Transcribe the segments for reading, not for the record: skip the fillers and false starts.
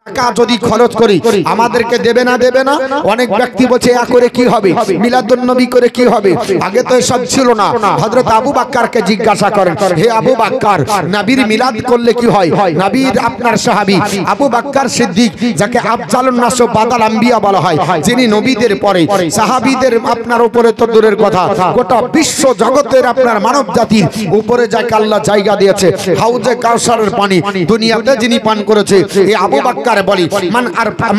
টাকা যদি খরচ করি আমাদেরকে দেবে না অনেক ব্যক্তি বলছে ইয়া করে কি হবে, মিলাদুন নবী করে কি হবে। আগে তো এসব ছিল না। হযরত আবু বকরকে জিজ্ঞাসা করেন, হে আবু বকর, নবীর মিলাদ করলে কি হয়? নবীর আপনার সাহাবী আবু বকর সিদ্দিক, যাকে আফজালুন নাস বাদাল আম্বিয়া বলা হয়, যিনি নবীদের পরে সাহাবীদের আপনার উপরে তো দূরের কথা, গোটা বিশ্ব জগতের আপনার মানব জাতির উপরে যাকে আল্লাহ জায়গা দিয়েছে, হাউজে কাউসারের পানি দুনিয়াতে যিনি পান করেছে, এই আবু বকর বলি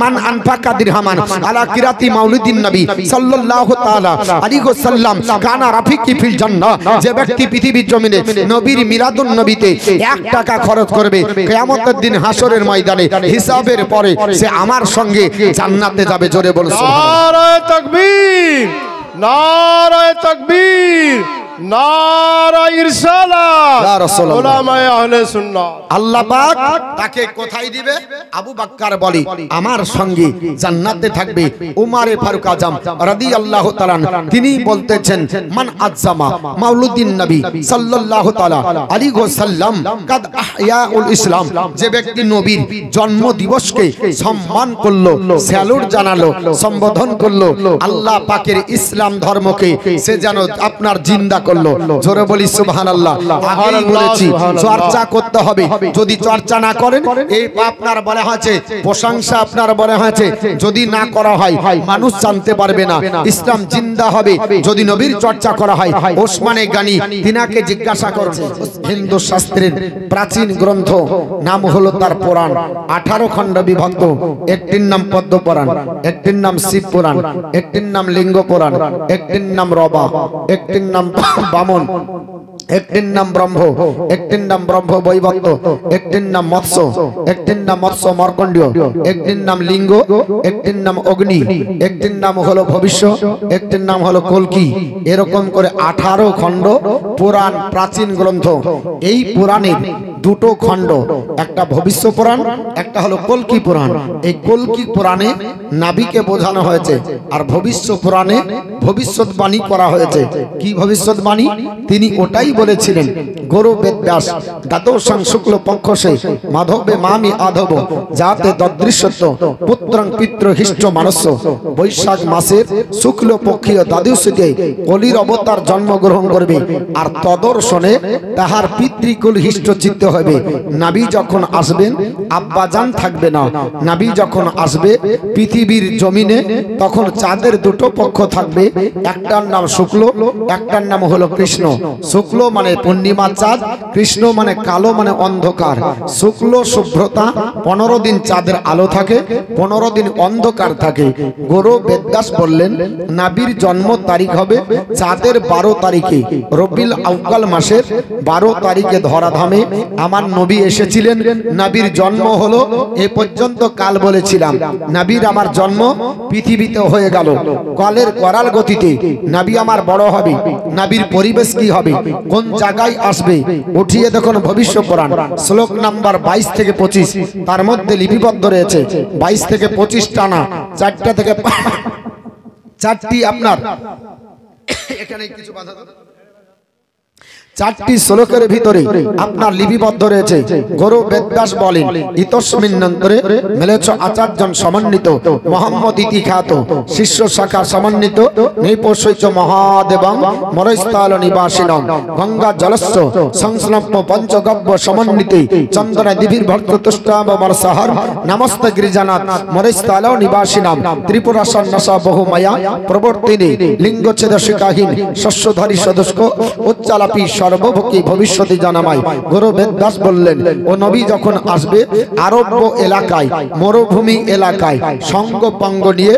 মান আনফাকা দিরহামান আলা কিরাতি মাউলিদিন নবী সাল্লাল্লাহু তাআলা আলাইহি ওয়াসাল্লাম কানা রাফিকি ফিল জান্নাহ। যে ব্যক্তি পৃথিবীর জমিনে নবীর মিলাদুন নবীতে 1 টাকা খরচ করবে, কিয়ামতের দিন হাসরের ময়দানে হিসাবের পরে সে আমার সঙ্গে জান্নাতে যাবে। জোরে বল সুবহানাল্লাহ। নারায়ে তাকবীর, নারায়ে তাকবীর, নারায়ে ইরসালাত, ইয়া রাসূলুল্লাহ। উলামায়ে আহলে সুন্নাহ। আল্লাহ পাক তাকে কোথায় দিবে? আবু বকর বলি আমার সঙ্গে জান্নাতে থাকবে। উমরে ফারুক আজম রাদিয়াল্লাহু তাআলা তিনি বলতেছেন, মান আযজামা মাউলুদিন নবী সাল্লাল্লাহু তাআলা আলাইহি ওয়াসাল্লাম কাদ আহয়াউল ইসলাম। যে ব্যক্তি নবীর জন্ম দিবসকে সম্মান করলো, স্যালুট জানালো, সম্বোধন করলো, আল্লাহ পাকের ইসলাম ধর্মকে সে যেন আপনার জিন্দা করলো। জোরে বলি সুবহানাল্লাহ। আগেই বলেছি চর্চা করতে হবে। যদি চর্চা না করেন এই আপনার বলা হয়েছে প্রশংসা আপনার বলা হয়েছে, যদি না করা হয় মানুষ জানতে পারবে না, ইসলাম জিন্দা হবে যদি নবীর চর্চা করা হয়। ওসমানে গানি তিনাকে জিজ্ঞাসা করছে, হিন্দু শাস্ত্রের প্রাচীন গ্রন্থ নাম হলো তার পুরাণ, 18 খণ্ড বিভক্ত। একটির নাম পদ্ম পুরাণ, একটির নাম শিব পুরাণ, একটির নাম লিঙ্গ পুরাণ, একটির নাম রবা, একটির নাম বামন, একটির নাম ব্রহ্ম, একটির নাম ব্রহ্ম বৈবর্ত, একটির নাম মৎস্য, একটির নাম মৎস্য মার্কণ্ডীয়, একটির নাম লিঙ্গ, একটির নাম অগ্নি, একটির নাম হলো ভবিষ্য, একটির নাম হলো কল্কি। এরকম করে 18 খণ্ড পুরাণ, প্রাচীন গ্রন্থ। এই পুরাণের দুটো খণ্ড, একটা ভবিষ্য পুরাণ, একটা হলো কল্কি পুরাণ। এই কল্কি পুরাণে নাবিকে বোঝানো হয়েছে, আর ভবিষ্য পুরাণে ভবিষ্যৎবাণী করা হয়েছে। কি ভবিষ্যৎবাণী? তিনি ওটাই বলেছিলেন, গরু বেদব্যাস দ্বাদশাং শুক্ল পক্ষসে মাধবে মামি আধব যাতে তদৃশ্যত্ব পুত্রং পিতৃ হিষ্ট মানস্য। বৈশাখ মাসের শুক্ল পক্ষীয় দ্বাদশীতে কলির অবতার জন্মগ্রহণ করবে, আর তদর্শনে তাহার পিতৃকুল হিষ্ট চিত্ত হবে। নবী যখন আসবেন আব্বাজান থাকবে না। নবী যখন আসবে পৃথিবীর জমিনে তখন চাঁদের দুটো পক্ষ থাকবে, একটার নাম শুক্ল, একটার নাম হলো কৃষ্ণ। শুক্ল মানে পূর্ণিমা চাঁদ, কৃষ্ণ মানে কালো মানে অন্ধকার। শুক্ল শুভ্রতা, 15 দিন চাঁদের আলো থাকে, 15 দিন অন্ধকার থাকে। গুরু বেদব্যাস বললেন নবীর জন্ম তারিখ হবে চাঁদের 12 তারিখে, রবিউল আউয়াল মাসের 12 তারিখে ধরাধামে আমার নবী এসেছিলেন। নবীর জন্ম হলো এ পর্যন্ত কাল বলেছিলাম, নবীর আমার জন্ম পৃথিবীতে হয়ে গেল কালের করাল গতিতে। নবী আমার বড় হবে, নবীর পরিবেশ কি হবে, কোন জায়গায় আসবে, উঠিয়ে দেখুন ভবিষ্য পুরাণ শ্লোক নাম্বার 22 থেকে 25, তার মধ্যে লিপিবদ্ধ রয়েছে 22 থেকে 25 টানা, 4টা থেকে 4টি আপনার এখানে কিছু বাধা, 4টি শ্লোকের ভিতরে আপনার লিপিবদ্ধ রয়েছে। গুরু বেদব্যাস বলেন, ইতস্মিন্নন্তরে মেলেছ আচার্যন সমন্বিত মোহাম্মদ ইতি খ্যাত শিষ্য শাখা সমন্বিত নৈপশৈচ মহাদেবং মরস্থল নিবাসিনং গঙ্গা জলস্য সংস্লম্প পঞ্চগব্য সমন্বিতে চন্দ্র দিভির ভর্ততুষ্টাব মরসহর নমস্ত গিরিজানাথ মরস্থল নিবাসিনাম ত্রিপুরা সন্ন্যাস বহুময়া প্রবর্তিনে লিঙ্গচ্ছেদ শিকাহীন শস্যধারী সদস্য উচ্চালাপি সর্বভোগী ভবিষ্যতে জানামাই। গুরু বেদব্যাস বললেন, ও নবী যখন আসবে আরব্য এলাকায়, মরুভূমি এলাকায় সঙ্গ পঙ্গ নিয়ে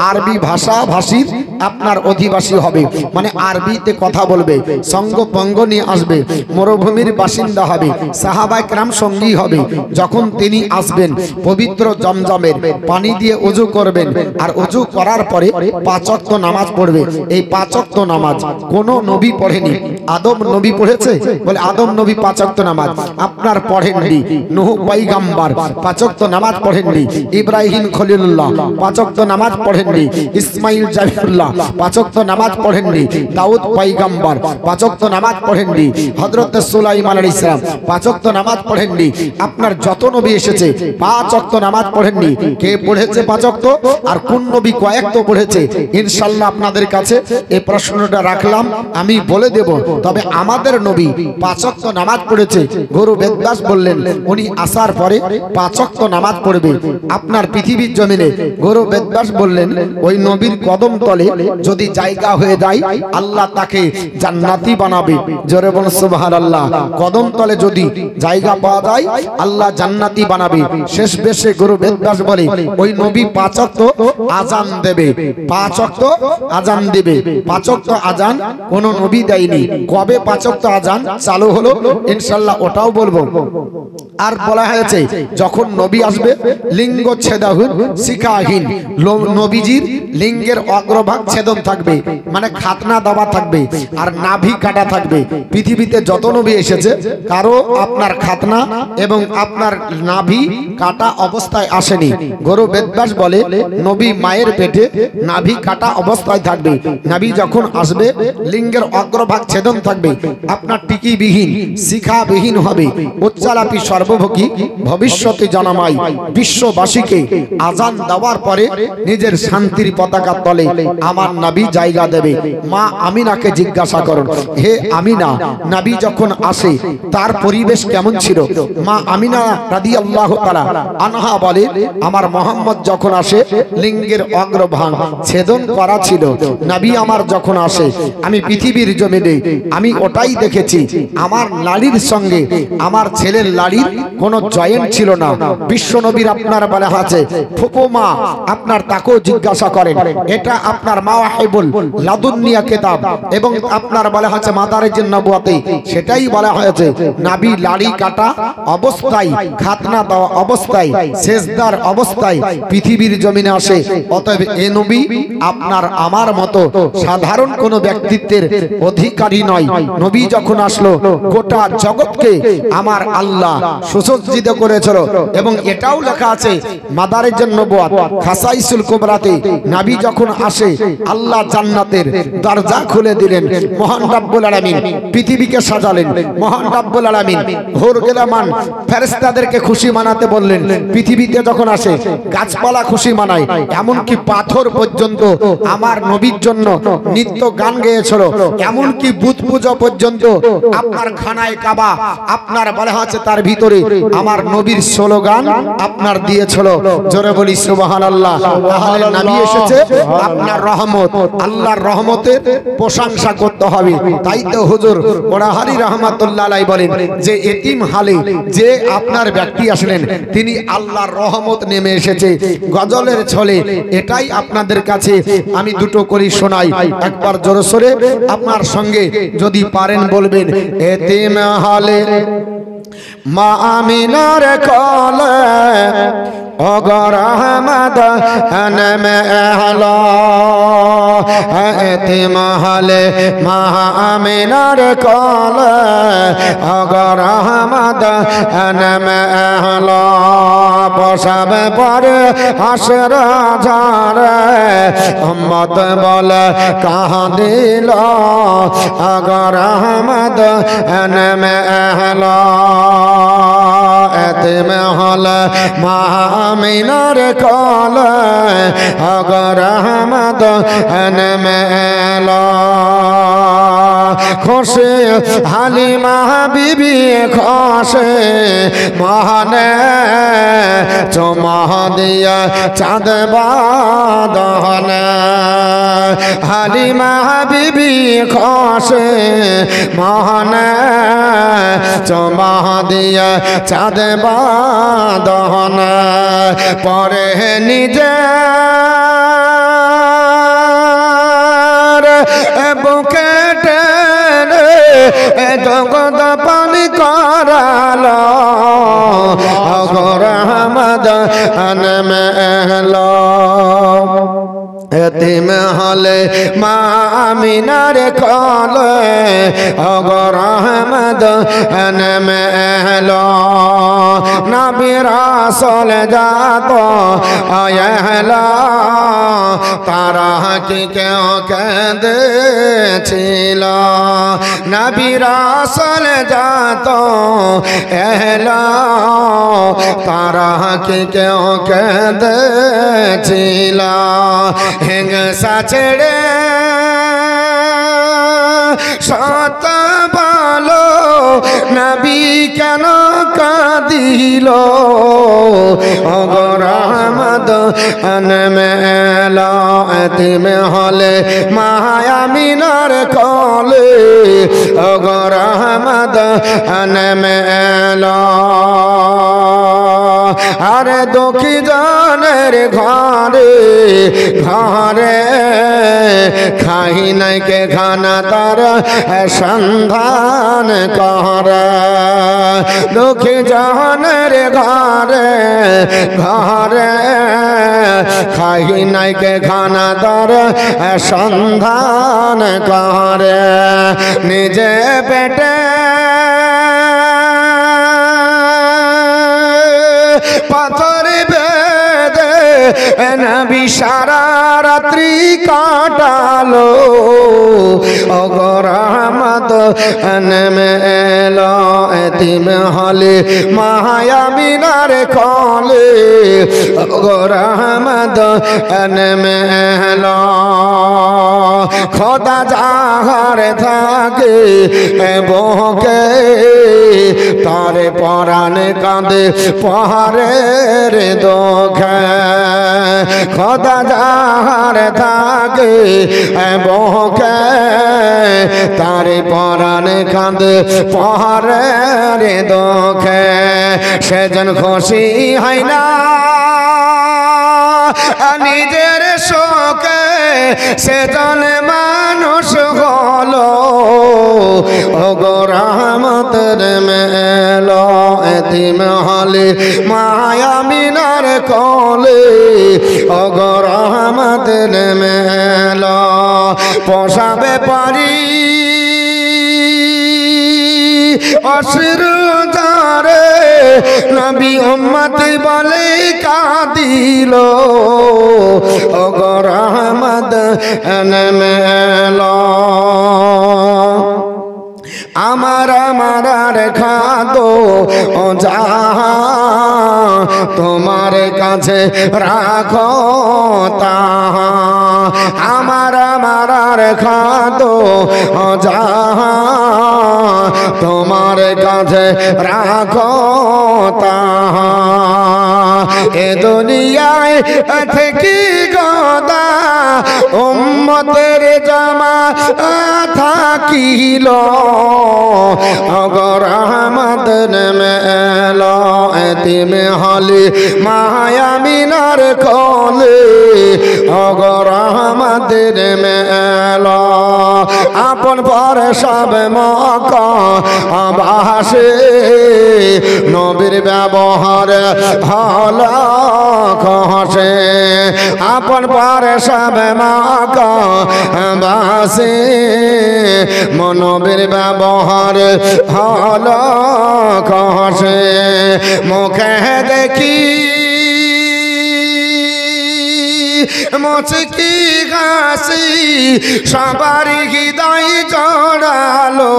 আরবি ভাষা ভাষীর আপনার অধিবাসী হবে, মানে আরবিতে কথা বলবে, সঙ্গ পঙ্গ নিয়ে আসবে, মরুভূমির বাসিন্দা হবে, সাহাবায়ে কেরাম সঙ্গী হবে। যখন তিনি আসবেন পবিত্র জমজমের পানি দিয়ে ওযু করবেন, আর ওযু করার পরে 5 ওয়াক্ত নামাজ পড়বে। এই 5 ওয়াক্ত নামাজ কোন নবী পড়েনি, আদম নবী পড়েছে? বলে আদম নবী 5 ওয়াক্ত নামাজ। আপনার পড়েননি। নূহ পয়গম্বর 5 ওয়াক্ত নামাজ পড়েননি। ইব্রাহিম খলিলুল্লাহ 5 ওয়াক্ত নামাজ পড়েননি। ইসমাইল জাবিউল্লাহ 5 ওয়াক্ত নামাজ পড়েননি। দাউদ পয়গম্বর 5 ওয়াক্ত নামাজ পড়েননি। হযরত সুলাইমান আলাইহিস সালাম 5 ওয়াক্ত নামাজ পড়েননি। আপনার যত নবী এসেছে 5 ওয়াক্ত নামাজ পড়েননি। কে পড়েছে 5 ওয়াক্ত? আর কোন নবী কয়েকটা পড়েছে? ইনশাআল্লাহ আপনাদের কাছে এই প্রশ্নটা রাখলাম, আমি বলে দেব। তবে আমাদের নবী 5 ওয়াক্ত নামাজ পড়েছে। গুরু বেদব্যাস বললেন উনি আসার পরে 5 ওয়াক্ত নামাজ পড়বে আপনার পৃথিবীর জমিনে। গুরু বেদব্যাস বললেন ওই নবীর কদম তলে যদি জায়গা হয়ে যায় আল্লাহ তাকে জান্নাতি বানাবে। জোরে বলুন সুবহানাল্লাহ। কদম তলে যদি জায়গা পাওয়া যায় আল্লাহ জান্নাতি বানাবে। শেষ বেশে গুরু বেদব্যাস বলে ওই নবী 5 ওয়াক্ত আজান দেবে। 5 ওয়াক্ত আজান দেবে। 5 ওয়াক্ত আজান কোন নবী দেয়নি। কবে 5 ওয়াক্ত আজান চালু হলো ইনশাআল্লাহ ওটাও বলবো। আর বলা হয়েছে যখন নবী আসবে লিঙ্গ ছেদাহীন শিখাহীন, নবীজির লিঙ্গের অগ্রভাগ ছেদন থাকবে, মানে খাতনা দেওয়া থাকবে আর নাভি কাটা থাকবে। পৃথিবীতে যত নবী এসেছে কারো আপনার খাতনা এবং আপনার নাভি কাটা অবস্থায় আসেনি। গুরু বেদব্যাস বলে নবী মায়ের পেটে নাভি কাটা অবস্থায় থাকবে। নাভি যখন আসবে লিঙ্গের অগ্রভাগ ছেদন থাকবে, আপনার টিকিবিহীন শিখাবিহীন হবে। উচ্চালাপি সর্বভোগী ভবিষ্যতে জনমাই বিশ্ববাসীকে আজান দেওয়ার পরে নিজের শান্তির পতাকা তলে আমার নবী জায়গা দেবে। মা আমিনাকে জিজ্ঞাসা করুন, হে আমিনা, নবী যখন আসে তার পরিবেশ কেমন ছিল? মা আমিনা রাদিয়াল্লাহু তাআলা আনহা বলে আমার মোহাম্মদ যখন আসে লিঙ্গের অগ্রভাগ ছেদন করা ছিল। নবী আমার যখন আসে আমি পৃথিবীর জমিনে আমি ওটাই দেখেছি। আমার নারীর সঙ্গে আমার ছেলের নারীর কোনো জয়েন্ট ছিল না। বিশ্ব নবীর আপনার বলা আছে ফুকুমা, আপনার তাকেও জিজ্ঞাসা করেন। এটা আপনার মাওয়াহিবুল লাদুনিয়া কিতাব এবং আপনার বলা আছে মাদারিজুন নবুওয়াতে সেটাই বলা হয়েছে নবী লাড়ি কাটা অবস্থায়, খাতনা দেওয়া অবস্থায়, সেজদার অবস্থায় পৃথিবীর জমিনে আসে। অতএব এ নবী আপনার আমার মতো সাধারণ কোনো ব্যক্তিত্বের অধিকারী নয়। নবী যখন আসলো গোটা জগৎকে আমার আল্লাহ সুসজ্জিত করেছিল এবং এটাও লেখা আছে মাদারিজুন নবুওয়াত খাসাইসুল কুবরাতে নবী যখন আসে আল্লাহ জান্নাতের দরজা খুলে দিলেন। মহান রব্বুল আলামিন পৃথিবীকে সাজালেন। মহান রব্বুল আলামিন হুর গিলামান ফেরেশতাদেরকে খুশি মানাতে বললেন। পৃথিবীতে যখন আসে গাছপালা খুশি মানায়, এমনকি পাথর পর্যন্ত আমার নবীর জন্য নিত্য গান গেয়েছিল। এমনকি বুত পূজা পর্যন্ত আপনার খানায় কাবা আপনার বলা আছে তার ভিতরে আমার নবীর স্লোগান আপনার দিয়েছিল। জোরে বলি সুবহানাল্লাহ। তাহলে নবী এসেছে আপনার রহমত, আল্লাহর রহমতের প্রশংসা করতে হবে। তাই তো হুজুর ওরাহারি রাহমাতুল্লাহ আলাইহি বলেন যে এতিম হালে যে আপনার ব্যক্তি আসলেন তিনি আল্লাহর রহমত নেমে এসেছে গজলের ছলে। এটাই আপনাদের কাছে আমি দুটো করে শোনাই। একবার জোরে সোরে আপনার সঙ্গে যদি পারেন বলবেন এতিম হালে মা আমিনার কোলে অগর আহমদ হনমে হলো এতিম হালে মা আমিনার কোলে অগর আহমদ হনমে হলো বসাবে পরে হাসর ঝাড়ে উম্মত বলে কাঁদিল অগর আহমদ হনমে হলো এতিম হলে মা আমিনার কোলে অগর আহমদ হনমে এলো খুশি হালিমা বিবি খুশি মহানে চুমা দিয়া চাঁদ বাদনে হালিমা বিবি খুশি মহানে চুমা দিয়া চাঁদ বাদনে পরে নিজে বুকে টেনে জগৎ পানি করালো অগর আহমদ হনমে এলো এতিম হলে মা আমিনার কোলে ওগো রহমত নেমে এলো নবী রাসূল জাত আয়হলা তারা কি কেউ কেঁদেছিল নবী রাসূল জাত এলো তারা কি কেউ কেঁদেছিল হিংসা ছেড়ে সত ভালো নবী কেন কাঁদিল ওগো রহমত নেমে এলো এতিম হলে মা আমিনার কোলে ওগো রহমত নেমে এলো আরে দুঃখী জনের ঘরে ঘরে খাই নাই কে খানা তার সন্ধান কর দুঃখী জনের ঘরে ঘরে খাই নাই কে খানা তার সন্ধান করে নিজে পেটে পাথর বেঁধে নবী সারা রাত্রি কাটালো ওগো রহমত নেমে এলো এতিম হলে মা আমিনার কোলে ওগো রহমত নেমে এলো খোদা যাহার থাকে বকে তারে পরাণে কাঁদে পহারের দোখে খোদা যাহার থাকে বকে তারে পরাণে কাঁদে পহারের দোখে সেজন খুশি হয় না নিজের শোকে সেজন মানুষ হলো ওগো রহমত নেমে এলো এতিম হলে মা আমিনার কোলে ওগো রহমত নেমে এলো পোষাবে পারি অশ্রু ধারে নবী উম্মত বলে কাঁদিল ওগো রহমত নেমে এলো আমার আমার খাদো ও যাহা তোমার কাছে রাখো তাহা আমার আমার খাদো ও যাহা তোমার কাছে রাখো তাহা এ দুনিয়ায় থেকে গদা উম্মতের জামা থাকিল ওগো রহমত নেমে এলো এতিম হলে মা আমিনার কোলে ওগো রহমত নেমে এলো আপন পর সব মকা আবাসে নবীর ব্যবহার হলো খসে আপন পর সব মকা বাসে মনবীর ব্যবহার হলো খসে মুখে দেখি মুচকি হাসি সবার হৃদয় জড়ালো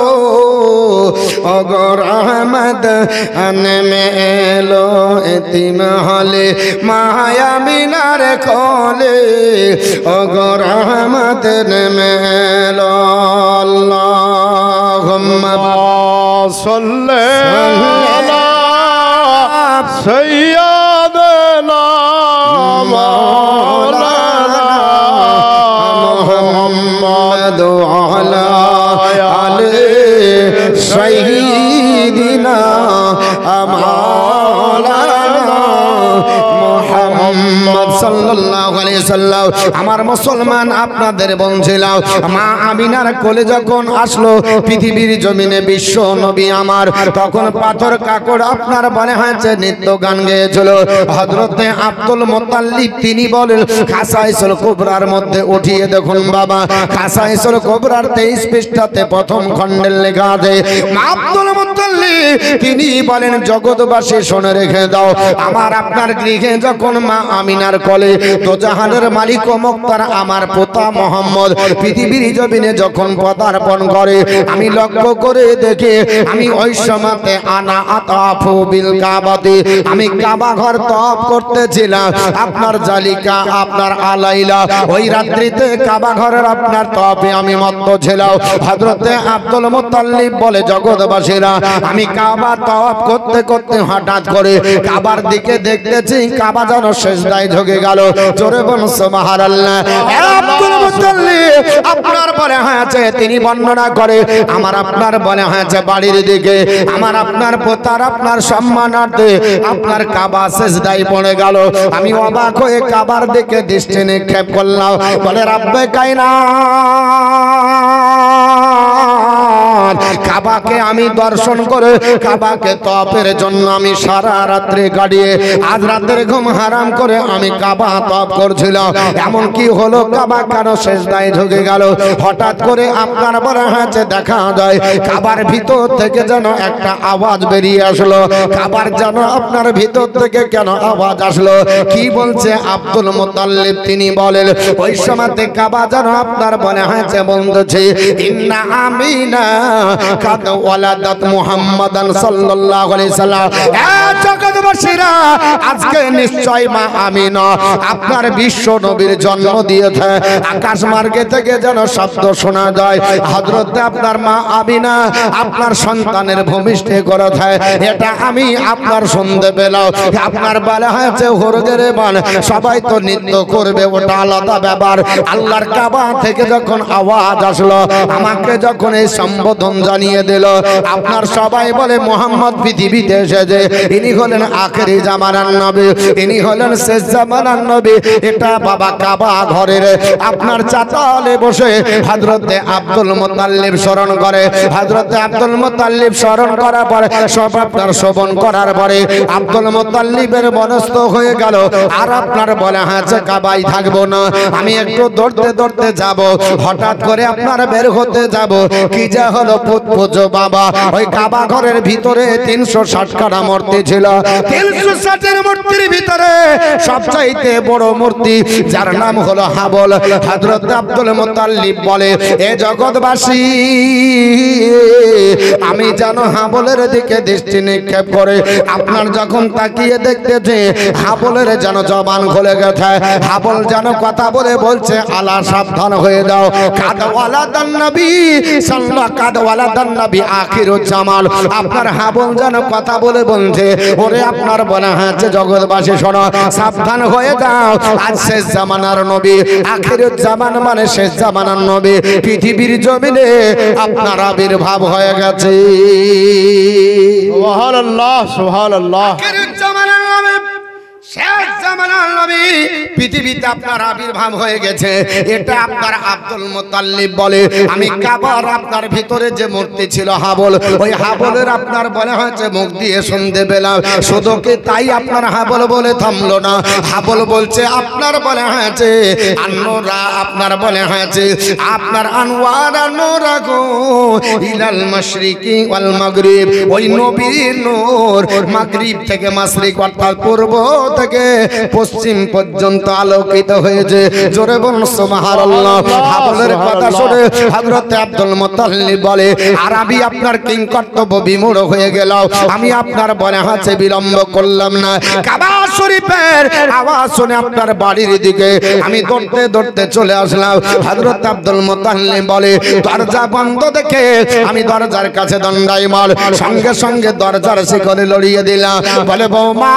ওগো রহমত নেমে এলো এতিম হলে মা আমিনার কোলে ওগো রহমত নেমে এলো আল্লাহুম্মা সাল্লি আলা সাইয়্যিদিনা মাওলানা মুহাম্মদ আলা আলি সাইয়্যিদিনা মাওলানা মুহাম্মদ সাল্লাল্লাহু আলাইহি সাল্লাম আমার মুসলমান আপনাদের বলছিলাম মা আমিনার কোলে যখন আসলো পৃথিবীর জমিনে বিশ্ব নবী আমার তখন পাথর কাকড় আপনার বলে হয়েছে নিত্য গান গেয়েছিল হযরতে আব্দুল মুত্তালিব তিনি বলেন খাসাইসুল কুবরার মধ্যে উঠিয়ে দেখুন বাবা খাসাইসুল কুবরার 23 পৃষ্ঠাতে প্রথম খণ্ডের লেখা আছে আব্দুল মুত্তালিব তিনি বলেন জগৎবাসী শুনে রেখে দাও আমার আপনার গৃহে যখন মা আমিনার কোলে দোজাহানের মালিক ও মুক্তার আমার পোতা মোহাম্মদ পৃথিবীর জমিনে যখন পদার্পণ করে আমি লক্ষ্য করে দেখে আমি ওই সময়তে আনা আতাফু বিল কাবাতে আমি কাবা ঘর তওয়াফ করতেছিলাম আপনার জালিকা আপনার আলাইলা ওই রাত্রিতে কাবা ঘরের আপনার তওয়াফে আমি মত্ত ছিলাম হযরতে আব্দুল মুত্তালিব বলে জগৎবাসীরা আমি কাবা তওয়াফ করতে করতে হঠাৎ করে কাবার দিকে দেখতেছি কাবা যেন সিজদায় ঝুঁকে গেল জোরে বলুন সুবহানাল্লাহ আব্দুল মুত্তালিব আপনার বলে হয়েছে তিনি বর্ণনা করে আমার আপনার বলে হয়েছে বাড়ির দিকে আমার আপনার পোতার আপনার সম্মানার্থে আপনার কাবা সিজদায় পড়ে গেল আমি অবাক হয়ে কাবার দিকে দৃষ্টি নিক্ষেপ করলাম বলে রাব্বে কায়না কাবাকে আমি দর্শন করে কাবাকে তওয়াফের জন্য আমি সারা রাত্রি কাটিয়ে আজ রাতের ঘুম হারাম করে আমি কাবা তওয়াফ করছিলাম এমন কি হলো কাবা কেন সিজদায় ঝুঁকে গেল হঠাৎ করে আপনার বলা হয়েছে দেখা যায় কাবার ভিতর থেকে যেন একটা আওয়াজ বেরিয়ে আসলো কাবার যেন আপনার ভিতর থেকে কেন আওয়াজ আসলো কি বলছে আব্দুল মুত্তালিব তিনি বলেন ওই সময়তে কাবা যেন আপনার বলে হয়েছে বলতেছে ইন্না আমিনা কাদ ওয়ালাদাত মুহাম্মাদান সাল্লাল্লাহু আলাইহি সাল্লাম জগৎবাসীরা আজকে নিশ্চয় মা আমিনা আপনার বিশ্ব নবীর জন্ম দিয়েছে আকাশ মার্গে থেকে যেন শব্দ শোনা যায় হযরতে আপনার মা আমিনা আপনার সন্তানের ভূমিষ্ঠে করেছে এটা আমি আপনার শুনতে পেলাম আপনার বলা হয়েছে হুরগেরে বান সবাই তো নৃত্য করবে ওটা আলাদা ব্যাপার আল্লাহর কাবা থেকে যখন আওয়াজ আসলো আমাকে যখন এই সম্বোধন জানিয়ে দিল আপনার সবাই বলে মোহাম্মদ পৃথিবীতে এসেছে ইনি হলেন আখেরি জামানার নবী ইনি হলেন শেষ জামানার নবী এটা বাবা কাবা ঘরের আপনার চাতালে বসে হযরতে আব্দুল মুত্তালিব স্মরণ করে হযরতে আব্দুল মুত্তালিব স্মরণ করার পরে সব আপনার শ্রবণ করার পরে আব্দুল মুত্তালিবের মনস্থ হয়ে গেল আর আপনার বলে হয়েছে কাবাই থাকবো না আমি একটু দৌড়তে দৌড়তে যাব হঠাৎ করে আপনার বের হতে যাব কি যা হলো পুজো বাবা ওই কাবা ঘরের ভিতরে 360 কাটা মূর্তি ছিল 360 এর মূর্তির ভিতরে সবচাইতে বড় মূর্তি যার নাম হলো হাবল হযরত আব্দুল মুত্তালিব বলে এ জগৎবাসী আমি জানো হাবলের দিকে দৃষ্টি নিক্ষেপ করে আপনার যখন তাকিয়ে দেখতেছে হাবলের যেন জবান খুলে গেছে হাবল যেন কথা বলে বলছে আলা সাবধান হয়ে যাও কাদওয়ালাদান নবী সাল্লাল্লাহু কাদওয়ালাদান নবী আখিরুজ জামাল আপনার হাবল যেন কথা বলে বলছে ওরে আপনার বলা হয়েছে জগৎবাসী শোনো সাবধান হয়ে যাও আজ শেষ জামানার নবী আখিরুজ জামান মানে শেষ জামানার নবী পৃথিবীর জমিনে আপনার আবির্ভাব হয়ে গেছে সুবহানাল্লাহ সুবহানাল্লাহ আখিরুজ জামানার নবী শেষ জামানার নবী পৃথিবীতে আপনার আবির্ভাব হয়ে গেছে এটা আপনার আব্দুল মুত্তালিব বলে আমি কাবার আপনার ভিতরে যে মূর্তি ছিল হাবল ওই হাবলের আপনার বলে হয়েছে মুখ দিয়ে শুনতে পেলাম শুধু কি তাই আপনার হাবল বলে থামলো না হাবল বলছে আপনার বলে হয়েছে আনোরা আপনার বলে হয়েছে আপনার আনওয়ার আনোরা গো ইলাল মাশরিকি ওয়াল মাগরিব ওই নবীর নূর মাগরিব থেকে মাশরিক অর্থাৎ পূর্ব থেকে পশ্চিম পর্যন্ত আলোকিত হয়েছে জোরে বলুন সুবহানাল্লাহ হাবলের কথা শুনে হযরত আব্দুল মুত্তালিব বলে আরবি আপনার কিং কর্তব্য বিমূঢ় হয়ে গেল আমি আপনার বলে হাতে বিলম্ব করলাম না কাবা শরীফের আওয়াজ শুনে আপনার বাড়ির দিকে আমি দৌড়তে দৌড়তে চলে আসলাম হযরত আব্দুল মুত্তালিব বলে দরজা বন্ধ দেখে আমি দরজার কাছে দণ্ডায়মান সঙ্গে সঙ্গে দরজার শিকলে লড়িয়ে দিলাম বলে বৌমা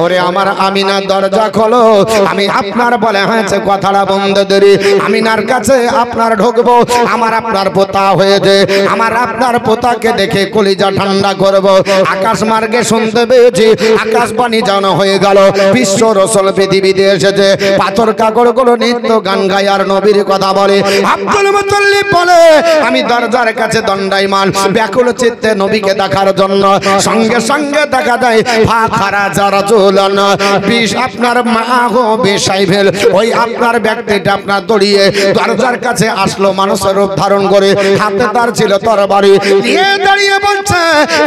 ওরে আমার আমিনা দরজা খোলো, আমি আপনার বলে হয়েছে কথাটা বন্ধ দেরি, আমিনার কাছে আপনার ঢুকবো, আমার আপনার পোতা হয়েছে, আমার আপনার পোতাকে দেখে কলিজা ঠান্ডা করব। আকাশ মার্গে শুনতে পেয়েছি আকাশবাণী জানা হয়ে গেল, বিশ্ব রসুল পৃথিবীতে এসেছে, পাথর কাগড়গুলো নিত্য গান গায় আর নবীর কথা বলে। আব্দুল মুত্তালিব বলে আমি দরজার কাছে দণ্ডায়মান, ব্যাকুল চিত্তে নবীকে দেখার জন্য। সঙ্গে সঙ্গে দেখা যায় ফাখারা যারা চুলন বিষ আপনার মাহো বেশাইভেল, ওই আপনার ব্যক্তিটা আপনার দড়িয়ে দরজার কাছে আসলো, মানুষের রূপ ধারণ করে, হাতে তার ছিল তরবারি, নিয়ে দাঁড়িয়ে বলছে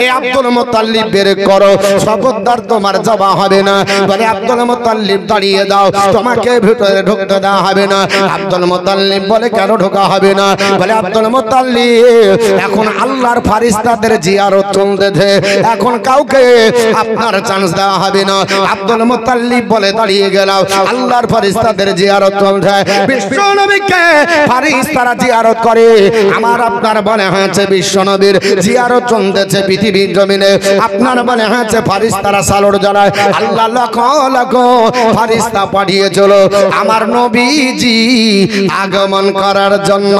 এ আব্দুল মুত্তালিব বের করো, শপথদার তোমার জবা হবে না। বলে আব্দুল মুত্তালিব দাঁড়িয়ে দাও, তোমাকে ভিতরে ঢুকতে দেওয়া হবে না। আব্দুল মুত্তালিব বলে কেন ঢোকা হবে না? বলে আব্দুল মুত্তালিব এখন আল্লাহর ফারিস্তাদের জিয়ারত চলতেছে, এখন কাউকে আপনার চান্স দেওয়া হবে না। আব্দুল মুত্তালিব বলে দাঁড়িয়ে গেলাম, আল্লাহর ফারিস্তাদের জিয়ারত চলছে, বিশ্ব নবীকে ফারিস্তারা জিয়ারত করে, আমার আপনার বলে হয়েছে বিশ্ব নবীর জিয়ারত চলতেছে পৃথিবীর জমিনে, আপনার বলে হয়েছে ফারিস্তারা সালোর জানায়, আল্লাহ লক্ষ লক্ষ ফারিস্তা পাঠিয়ে চলো আমার নবীজি আগমন করার জন্য।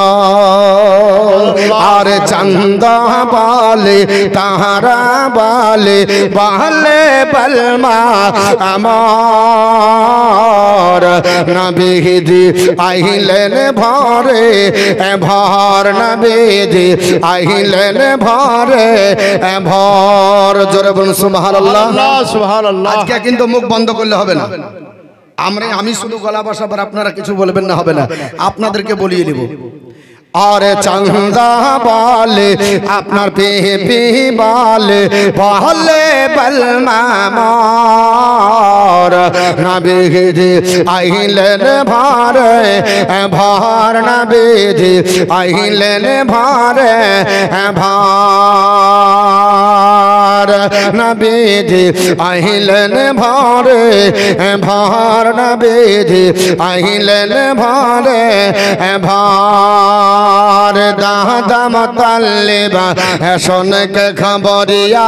আর চান্দা বলে তাহারা বলে বলে বলমা আমার নবীজি আইলেন ভরে ভর, নবীজি আইলেন ভরে ভর। জোরে বলুন সুবহানাল্লাহ, সুবহানাল্লাহ। আজকে কিন্তু মুখ বন্ধ করলে হবে না, আমি শুধু গলা বসাবার, আপনারা কিছু বলবেন না, হবে না, আপনাদেরকে বলিয়ে দেব। और चंदा बाले अपना पे बाले बाले बलमा मार नबी आइलन भार भार नबी आइलन भार भार नबी आइलन भार भार नबी आइलन भार भार दादा मुत्तलिबा सुन के खबरिया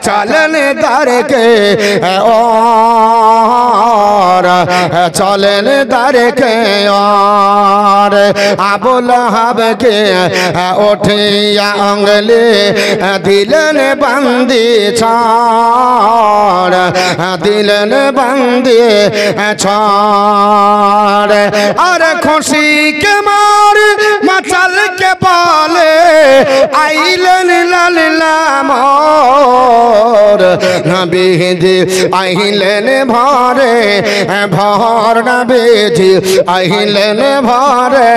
चलन दर के और चलन दर के और अबू लहब के उठिया उंगली दिलन बंदी छोड़ दिलन बंदी छोड़ और खुशी के मार मचल के पाले आइलन लल्ला मोर नबी जी आइलन भारे भार नबी जी आइलन भारे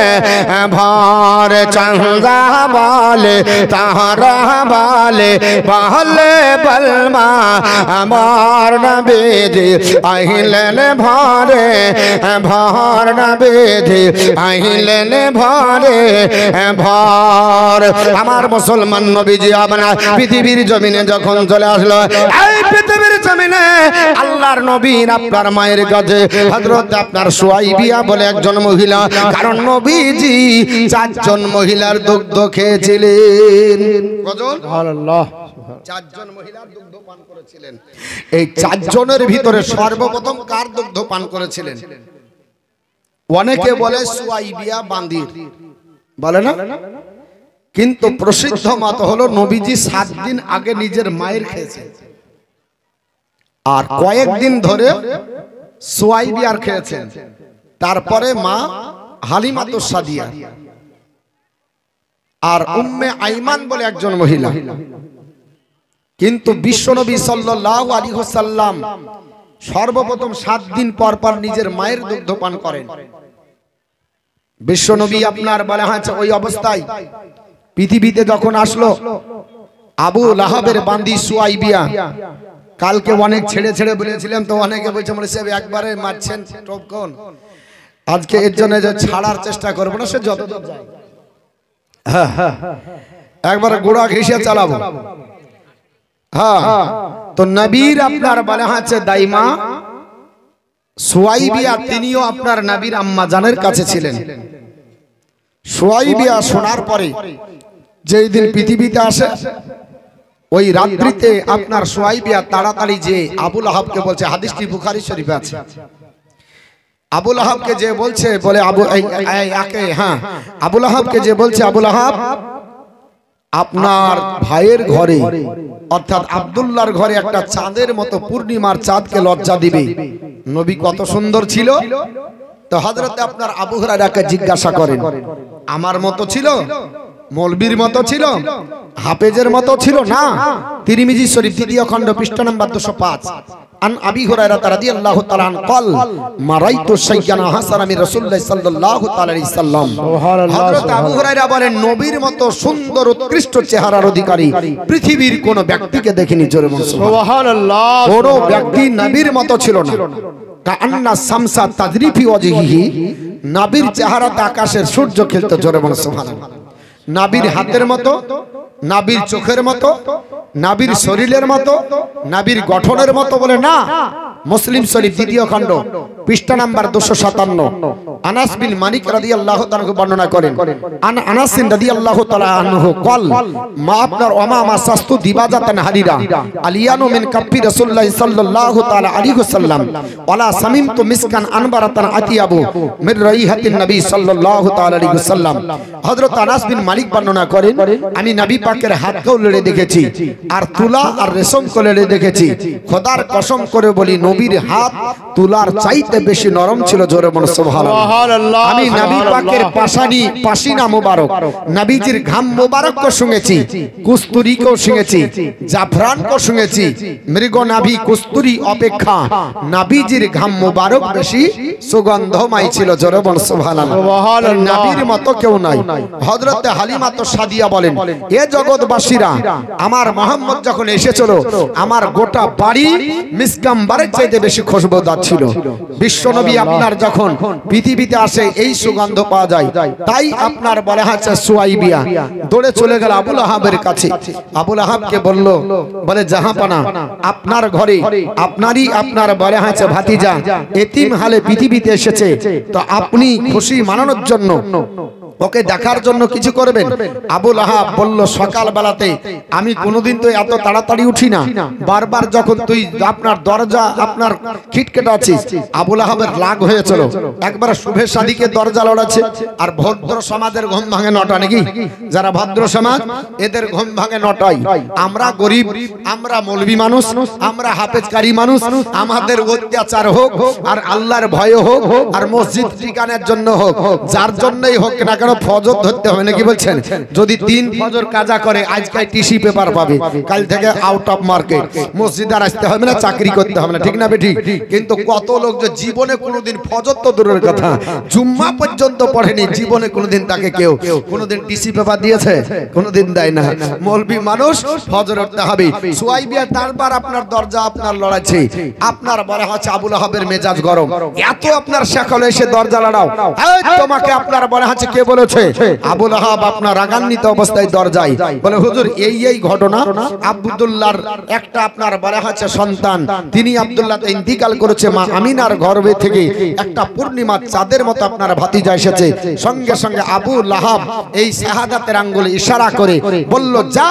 भार चंदा बाले तारा बाले बाले बलमा अमार नबी जी आइलन भारे भार नबी जी आइलन भारे भार আমার মুসলমান নবীজি আপনার পৃথিবীর জমিনে যখন চলে আসলো, এই পৃথিবীর জমিনে আল্লাহর নবী আপনার মায়ের কাছে হযরত আপনার সুয়াইবিয়া বলে একজন মহিলা, কারণ নবীজি 4 জন মহিলার দুগ্ধ খেয়েছিলেন। কজন? সুবহানাল্লাহ, 4 জন মহিলার দুগ্ধ পান করেছিলেন। এই 4 জনের ভিতরে সর্বপ্রথম কার দুগ্ধ পান করেছিলেন? অনেকে বলে সুয়াইবিয়া বান্দির, বলে না, কিন্তু প্রসিদ্ধ মত হলো নবীজি 7 দিন আগে নিজের মায়ের খেয়েছেন, আর কয়েকদিন ধরে সুয়াইবিয়ার খেয়েছেন, তারপরে মা হালিমাতুস সাদিয়া আর উম্মে আইমান বলে একজন মহিলা। কিন্তু বিশ্বনবী সাল্লাল্লাহু আলাইহি ওয়াসাল্লাম সর্বপ্রথম 7 দিন পর পর নিজের মায়ের দুগ্ধ পান করেন। বিশ্বনবী আপনার বলা হয়েছে ওই অবস্থায় পৃথিবীতে যখন আসলো, আবু লাহাবের বান্দি সুয়াইবিয়া, কালকে অনেক ছেড়ে ছেড়ে বলেছিলাম তো, অনেকে বলছে মনে সে একবারে মারছেন টপকন, আজকে এর জন্য যে ছাড়ার চেষ্টা করবো না, সে যত যায় একবারে গোড়া ঘেঁষে চালাবো। হ্যাঁ, তো নবীর আপনার বলা হয়েছে দাইমা সুয়াইবিয়া, তিনিও আপনার নবীর আম্মা জানের কাছে ছিলেন। সুয়াইবিয়া শোনার পরে যেই দিন পৃথিবীতে আসে, ওই রাত্রিতে আপনার সুয়াইবিয়া তাড়াতাড়ি যে আবুল আহাবকে বলছে, হাদিসটি বুখারী শরীফে আছে। আবুল আহাবকে যে বলছে, বলে আবুল আহাবকে যে বলছে, আবুল আহাব আপনার ভাইয়ের ঘরে অর্থাৎ আব্দুল্লাহর ঘরে একটা চাঁদের মতো পূর্ণিমার চাঁদকে লজ্জা দিবে। নবী কত সুন্দর ছিল। তো হযরতে আপনার আবু হুরায়রাকে জিজ্ঞাসা করেন, আমার মতো ছিল, মৌলবীর মতো ছিল, হাফেজের মতো ছিল না। তিরমিজি শরীফ দ্বিতীয় খণ্ড পৃষ্ঠা নাম্বার 205 আন আবি হুরায়রা রাদিয়াল্লাহু তাআলা আন قال মারাইতু সাইয়্যানা হাসান মির রাসূলুল্লাহ সাল্লাল্লাহু তাআলা আলাইহি সাল্লাম। হযরত আবু হুরায়রা বলেন, নবীর মতো সুন্দর উৎকৃষ্ট চেহারার অধিকারী পৃথিবীর কোন ব্যক্তিকে দেখিনি। জোরে বলুন সুবহানাল্লাহ। কোন ব্যক্তি নবীর মতো ছিল না। কান্না শামসা তাজরিফি ওয়াজহিহি, নবীর চেহারাতে আকাশের সূর্য খেলতো। জোরে বলুন সুবহানাল্লাহ। নবীর হাতের মতো, নবীর চোখের মতো, নবীর শরীরের মতো, নবীর গঠনের মতো বলে না। মুসলিম শরীফ দ্বিতীয় খণ্ড পৃষ্ঠা নাম্বার 257 আনাস বিন মালিক রাদিয়াল্লাহু তাআলা বর্ণনা করেন, আনাস রাদিয়াল্লাহু তাআলা আনহু قال মা আপনার ওমা মাসাস্তু দিবাজাতান হারিরা আলিয়ানু মিন কাফি রাসূলুল্লাহ সাল্লাল্লাহু তাআলা আলাইহি ওয়াসাল্লাম ওয়ালা সামিমতু মিসকান আনবারাতান আতিয়াবু মির রাইহাতিন নবী সাল্লাল্লাহু তাআলা আলাইহি ওয়াসাল্লাম। হযরত আনাস বিন মালিক বর্ণনা করেন, আমি নবী পাকের হাতকেও লেড়ে দেখেছি আর তুলা আর রেশম লেড়ে দেখেছি। খোদার কসম করে বলি, নবীর হাত তুলার চাইতে বেশি নরম ছিল। জোরে বলুন সুবহানাল্লাহ। আমি নবী পাকের পাশিনা মোবারক, নবীজির ঘাম মোবারককে শুনেছি, কুস্তুরিকেও শুনেছি, জাফরানকেও শুনেছি। মৃগ নাভি কুস্তুরি অপেক্ষা নবীজির ঘাম মোবারক বেশি সুগন্ধময় ছিল। জোরে বলুন সুবহানাল্লাহ। নবীর মতো কেউ নাই। হযরতে হালিমা তো সাদিয়া বলেন, এ জগৎবাসীরা, আমার মুহাম্মদ যখন এসেছিল আমার গোটা বাড়ি মিসকাম্বারের চাইতে বেশি খুশবুদার ছিল। বিশ্বনবী আপনার যখন পৃথিবীতে আসে এই সুগন্ধ পাওয়া যায়। তাই আপনার বলে হচ্ছে সুয়াইবিয়া দৌড়ে চলে গেল আবুল আহাবের কাছে। আবুল আহাবকে বলল, বলে জাহাপানা, আপনার ঘরে আপনারই আপনার বলে হচ্ছে ভাতিজা এতিম হালে পৃথিবীতে এসেছে, তো আপনি খুশি মানানোর জন্য ওকে দেখার জন্য কিছু করবেন। আবুল আহাব বলল, সকাল বেলাতে আমি কোনোদিন তো এত তাড়াতাড়ি উঠি না, বারবার যখন তুই আপনার দরজা আপনার খিটকেট আছিস। আবুল আহাবের রাগ হয়েছিল, একবার শুভে শাদীকে দরজা লড়াচ্ছে। আর ভদ্র সমাজের ঘুম ভাঙে নটা, নাকি? যারা ভদ্র সমাজ এদের ঘুম ভাঙে নটায়। আমরা গরিব, আমরা মৌলবী মানুষ, আমরা হাফেজকারী মানুষ, আমাদের অত্যাচার হোক আর আল্লাহর ভয় হোক আর মসজিদ ঠিকানার জন্য হোক, যার জন্যই হোক না, ফজর ধরতে হবে নাকি বলছেন? যদি 3 ফজর কাজা করে আজকে টিসি পেপার পাবে, কাল থেকে আউট অফ মার্কেট, মসজিদে আসতে হবে না, চাকরি করতে হবে না, ঠিক না বেঠিক? কিন্তু কত লোক যে জীবনে কোনোদিন ফজর তো দূরের কথা, জুম্মা পর্যন্ত পড়েনি, জীবনে কোনোদিন তাকে কেউ কোনোদিন টিসি পেপার দিয়েছে? কোনোদিন দেয় না। মৌলবী মানুষ ফজর উঠতে হবে। সুয়াইবিয়া তারপর আপনার দরজা আপনার লড়াইছে। আপনার বলা হচ্ছে আবুল আহাবের মেজাজ গরম, এত আপনার সকলে এসে দরজা লড়াও, তোমাকে আপনার বলা হচ্ছে কে বলেছে? আবুল আহাব আপনার রাগান্বিত অবস্থায় দরজায় বলে, হুজুর এই ঘটনা, আব্দুল্লাহর একটা আপনার বলা হচ্ছে সন্তান, তিনি আব্দুল্লাহতে ইন্তিকাল করেছে, মা আমিনার গর্ভে থেকে একটা পূর্ণিমা চাঁদের মতো আপনার ভাতিজা এসেছে। সঙ্গে সঙ্গে আবুল আহাব এই শাহাদাতের আঙ্গুলে ইশারা করে বলল, যা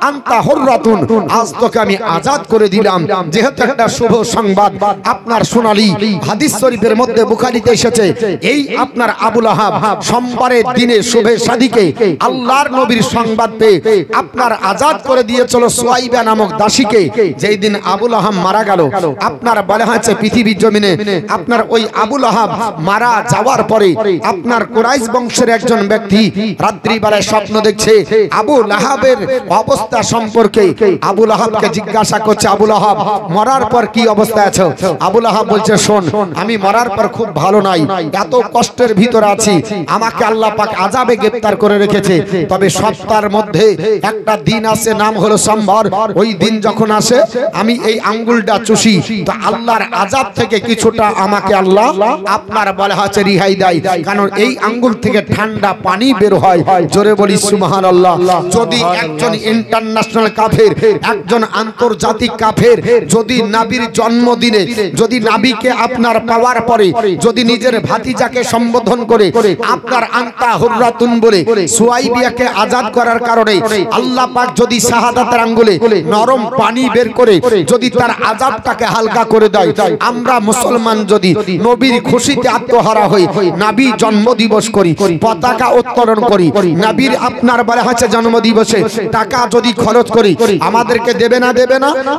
আনতা হুররাতুন, আজ তোকে আমি আজাদ করে দিলাম। যেহেতু একটা শুভ সংবাদ আপনার শোনালি, হাদিস শরীফের মধ্যে বুখারীতে এসেছে, এই আপনার আবুল আহাব সোমবারের দিনে শুভে শাদীকে আল্লাহর নবীর সংবাদ পেয়ে আপনার আজাদ করে দিয়েছিল সুয়াইবা নামক দাসীকে। যেই দিন আবুল আহাব মারা গেল, আপনার বলা হয়েছে পৃথিবীর জমিনে আপনার ওই আবুল আহাব মারা যাওয়ার পরে আপনার কুরাইশ বংশের একজন ব্যক্তি রাত্রিবেলায় স্বপ্ন দেখছে আবুল আহাবের অবস্থা সম্পর্কে। আবুল আহাবকে জিজ্ঞাসা করছে, আবুল আহাব মরার পর কি অবস্থা আছো? আবুল আহাব বলছে, শোন, আমি মরার পর খুব ভালো নাই, এত কষ্টের ভিতরে আছি, আমাকে আল্লাহ পাক আযাবে গ্রেফতার করে রেখেছে। তবে সপ্তাহের মধ্যে একটা দিন আছে, নাম হলো সোমবার। ওই দিন যখন আসে আমি এই আঙ্গুলটা চুষি, তো আল্লাহর আযাব থেকে কিছুটা আমাকে আল্লাহ আপনার বলা হচ্ছে রিহাই দেয়, কারণ এই আঙ্গুল থেকে ঠান্ডা পানি বের হয়। জোরে বলি সুবহানাল্লাহ। যদি একজন ইন্টারন্যাশনাল কাফের, একজন আন্তর্জাতিক কাফের যদি নবীর জন্মদিনে যদি নবীকে আপনার পাওয়ার পরে যদি নিজের ভাতিজাকে সম্বোধন করে আপনার আনতা ফাক্কা হুররাতুন বলে সুয়াইবিয়াকে আজাদ করার কারণে আল্লাহ পাক যদি শাহাদাতের আঙ্গুলে নরম পানি বের করে যদি তার আযাবটাকে হালকা করে দেয়, আমরা মুসলমান যদি নবীর খুশিতে আত্মহারা হই, নবী জন্মদিবস করি, পতাকা উত্তোলন করি, নবীর আপনার বলা হচ্ছে জন্মদিবসে টাকা যদি খরচ করি, আমাদেরকে দেবে না?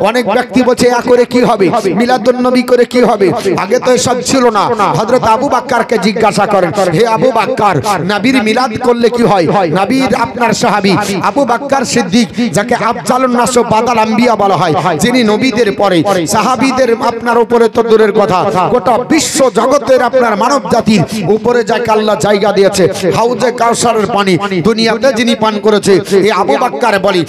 অনেক ব্যক্তি বলছে ইয়া করে কি হবে, মিলাদুন নবী করে কি হবে? আগে তো এসব ছিল না। হযরত আবু বকরকে জিজ্ঞাসা করেন, হে আবু বকর, নবীর মিলাদ করলে কি হয়? নবীর আপনার সাহাবী আবু বকর সিদ্দিক, যাকে আফজালুন নাস বাদাল আম্বিয়া বলা হয়, যিনি নবীদের পরে সাহাবীদের আপনার উপরে তো দূরের কথা, গোটা বিশ্ব জগতের আপনার মানব জাতির উপরে যাকে আল্লাহ জায়গা দিয়েছে, হাউজে কাউসারের পানি দুনিয়াতে যিনি পান করেছে, এই আবু বকর বলি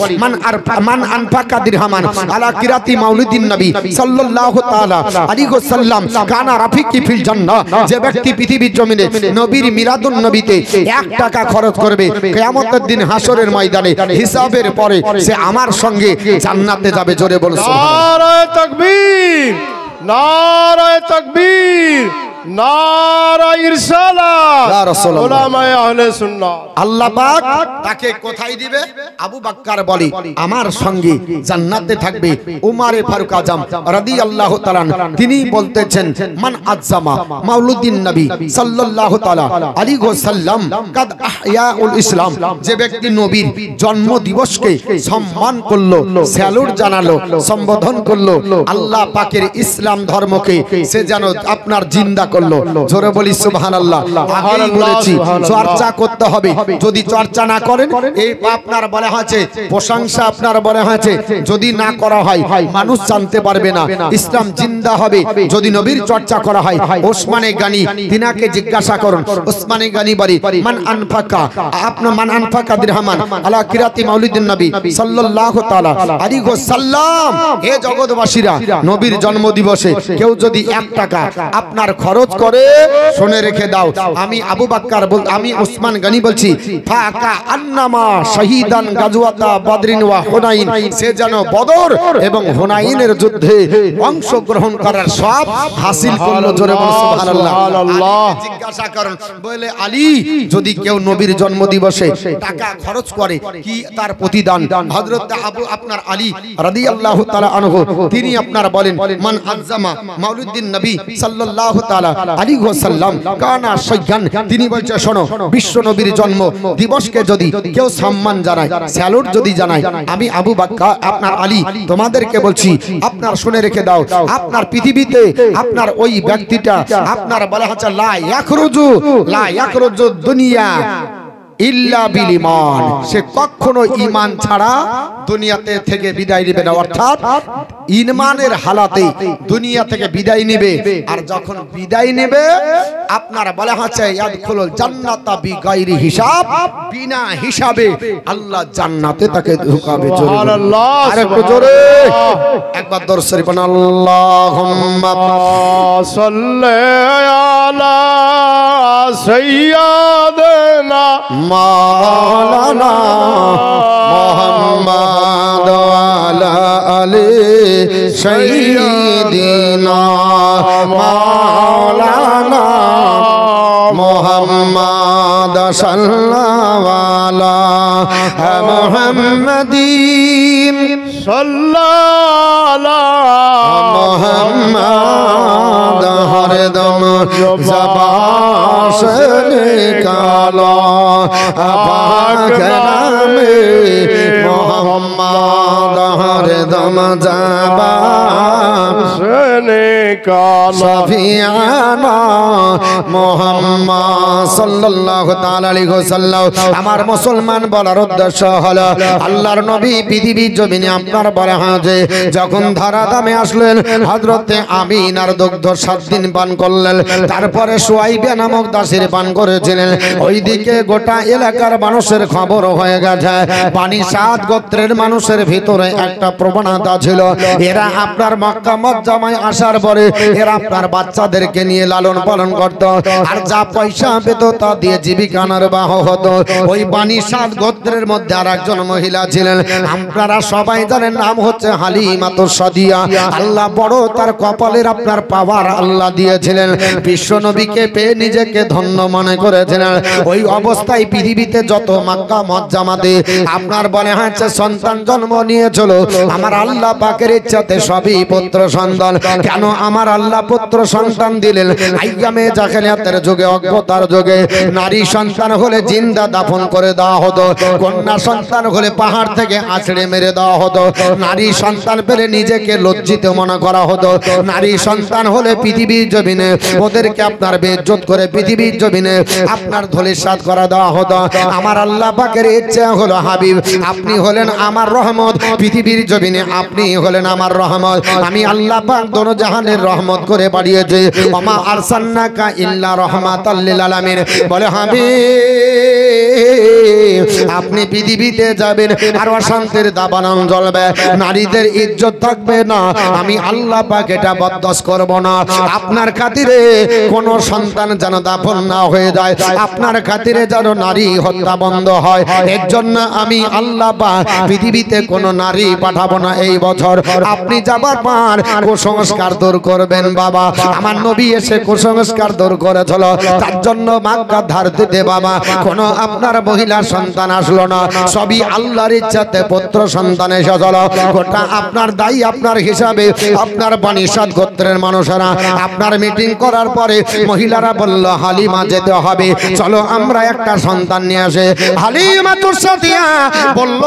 মান আনফাকা দিরহামান আলা কিরাতি মাউলিদিন নবী সাল্লাল্লাহু তাআলা আলাইহি ওয়াসাল্লাম কানা রাফিকি ফিল জান্নাহ, যে ব্যক্তি পৃথিবীর জমিনে নবীর মিলাদুন নবীতে 1 টাকা খরচ করবে, কিয়ামতের দিন হাসরের ময়দানে হিসাবের পরে সে আমার সঙ্গে জান্নাতে যাবে। জোরে বল সুবহানাল্লাহ। নারায়ে তাকবীর, নারায়ে তাকবীর, নারায়ে ইরসালাত, ইয়া রাসূলুল্লাহ। উলামায়ে আহলে সুন্নাহ। আল্লাহ পাক তাকে কোথায় দিবে? আবু বকর বলে আমার সঙ্গে জান্নাতে থাকবে। উমারে ফারুক আজম রাদিয়াল্লাহু তাআলা তিনি বলতেছেন, মান আযজামা মাউলুদিন নবী সাল্লাল্লাহু তাআলা আলাইহি ওয়াসাল্লাম কাদ আহয়াউল ইসলাম, যে ব্যক্তি নবীর জন্ম দিবসকে সম্মান করলো, স্যালুট জানালো, সম্বোধন করলো, আল্লাহ পাকের ইসলাম ধর্মকে সে যেন আপনার জিন্দা করলো। জোরে বলি সুবহানাল্লাহ। আগেই বলেছি চর্চা করতে হবে, যদি চর্চা না করেন এই আপনার বলা হয়েছে প্রশংসা আপনার বলা হয়েছে যদি না করা হয় মানুষ জানতে পারবে না, ইসলাম জিন্দা হবে যদি নবীর চর্চা করা হয়। ওসমানে গানি তিনাকে জিজ্ঞাসা করুন, ওসমানে গানি বলি মান আনফাকা আপনার মান আনফাকা দিরহামান আলা কিরাতি মাউলিদিন নবী সাল্লাল্লাহু তাআলা আলাইহি ওয়াসাল্লাম। হে জগৎবাসীরা, নবীর জন্ম দিবসে কেউ যদি 1 টাকা আপনার খরচ করে, শুনে রেখে দাও, আমি আবু বকর আমি ওসমান গনি বলছি, ফাকা আন্নামা শহীদান গাজওয়াতা বদরিন ওয়া হুনাইন, সে যেন বদর এবং হুনাইনের যুদ্ধে অংশগ্রহণ করার সব হাসিল করলো। জোরে বল সুবহানাল্লাহ। জিজ্ঞাসা করেন, বলে আলী যদি কেউ নবীর জন্ম দিবসে টাকা খরচ করে কি তার প্রতিদান? হযরত আবু আপনার আলী রাদিয়াল্লাহু তাআলা আনহু তিনি আপনার বলেন, মান আযজামা মাউলিদিন নবী সাল্লাল্লাহু তাআলা আলাইহি ওয়াসাল্লাম কানা শাইয়ান, তিনি বলছে শোনো, বিশ্ব নবীর জন্ম দিবসকে যদি কেউ সম্মান জানায়, স্যালুট যদি জানায়, আমি আবু বকর আপনার আলী তোমাদেরকে বলছি আপনার শুনে রেখে দাও, আপনার পৃথিবীতে আপনার ওই ব্যক্তিটা আপনার বলা হচ্ছে লা ইয়াখরুজু দুনিয়া ইল্লা বিল ঈমান, সে কখনো ঈমান ছাড়া দুনিয়াতে থেকে বিদায় নেবে না। অর্থাৎ ঈমানের হালাতে দুনিয়া থেকে বিদায় নেবে, আর যখন বিদায় নেবে আপনার বলা হচ্ছে ইয়াদখুলুল জান্নাতা বিগাইরি হিসাব, বিনা হিসাবে আল্লাহ জান্নাতে তাকে ঢুকাবে। সুবহানাল্লাহ। আরে জোরে একবার দরুদ শরীফ পড়ুন, আল্লাহুম্মা সাল্লি আলা সাইয়্যিদিনা মাওলানা মুহাম্মদ ওয়ালা আলি সাইয়্যিদিনা মাওলানা মুহাম্মদ সাল্লাল্লাহু আলা মুহাম্মাদিন সাল্লাল্লাহু মুহাম্মদ হরদম জবান से निकालो पाक नामे मोहम्मद हरदम ज़बान से निकालो सफियाना मोहम्मद सल्लल्लाहु ताआला अलैहि वसल्लम। আমার মুসলমান বলার উদ্দেশ্য হলো আল্লাহর নবী পৃথিবীর জমিনে আপনার বলা হয় যখন ধারা দামে আসলেন, হযরতে আমিনার দুগ্ধ 7 দিন পান করলেন, তারপরে সুয়াইবা নামক দাসীর পান করেছিলেন। ওইদিকে গোটা এলাকার মানুষের খবর হয়ে গেছে, পানি 7 গোত্রের মানুষের ভিতরে একটা প্রবণতা ছিল, এরা আপনার মক্কা মুকাররমায় আসার পরে করে এরা আপনার বাচ্চাদেরকে নিয়ে লালন পালন করত আর যা পয়সা পেত তা দিয়ে জীবিকা নির্বাহ হতো। ওই বানি সাদ গোত্রের মধ্যে আর একজন মহিলা ছিলেন, আপনারা সবাই জানেন, নাম হচ্ছে হালিমাতুস সাদিয়া। আল্লাহ বড় তার কপালের আপনার পাওয়ার আল্লাহ দিয়েছিলেন, বিশ্ব নবীকে পেয়ে নিজেকে ধন্য মনে করেছিলেন। ওই অবস্থায় পৃথিবীতে যত মক্কা মজ্জামাতে আপনার বলে হচ্ছে সন্তান জন্ম নিয়েছিল, আমার আল্লাহ পাকের ইচ্ছাতে সবই পুত্র সন্তান। কেন আমার আল্লাহ পুত্র সন্তান দিলেন? আইয়ামে জাহেলিয়াতের যুগে, অজ্ঞতার যুগে নারী সন্তান হলে জিন্দা দাফন করে দেওয়া হতো, কন্যা সন্তান হলে পাহাড় থেকে আছড়ে মেরে দেওয়া হতো, নারী সন্তান পেলে নিজেকে লজ্জিত মনে করা হতো, নারী সন্তান হলে পৃথিবীর জমিনে ওদেরকে আপনার বেইজ্জত করে পৃথিবীর জমিনে আপনার ধূলিসাৎ করে দেওয়া হতো। আমার আল্লাহ পাকের ইচ্ছা হলো হাবিব আপনি হলেন আমার রহমত, পৃথিবীর জমিনে আপনি হলেন আমার রহমত। আমি আল্লাহ পাক দোনো জাহানের রহমত করে বাড়িয়েছি। ওমা আরসালনাকা ইল্লা রাহমাতাল লিল আলামিন। বলে হাবিব আপনি পৃথিবীতে যাবেন আর অশান্তির দাবানল জ্বলবে, নারীদের ইজ্জত থাকবে না। আমি আল্লাহ পাক এটা বরদাস্ত করব না। আপনার খাতিরে কোন সন্তান যেন দাফন না হয়ে যায়, আপনার খাতিরে যেন নারী হত্যা বন্ধ হয়, এর জন্য আমি আল্লাহ পাক পৃথিবীতে কোন নারী পাঠাবো না এই বছর। আপনি যাবার পর কুসংস্কার দূর করবেন বাবা। আমার নবী এসে কুসংস্কার দূর করেছিল, তার জন্য মক্কা ধার দিতে বাবা কোন আপনার মহিলা সন্তান আসলো না, সবই আল্লাহর ইচ্ছাতে পুত্র সন্তান এসেছিল। গোটা আপনার দায়ী আপনার হিসাবে আপনার বানি সাদ গোত্রের মানুষেরা আপনার মিটিং করার পরে মহিলারা বলল হালিমা যেতে হবে, চলো আমরা একটা সন্তান নিয়ে আসে। হালিমাতুস সাদিয়া বলল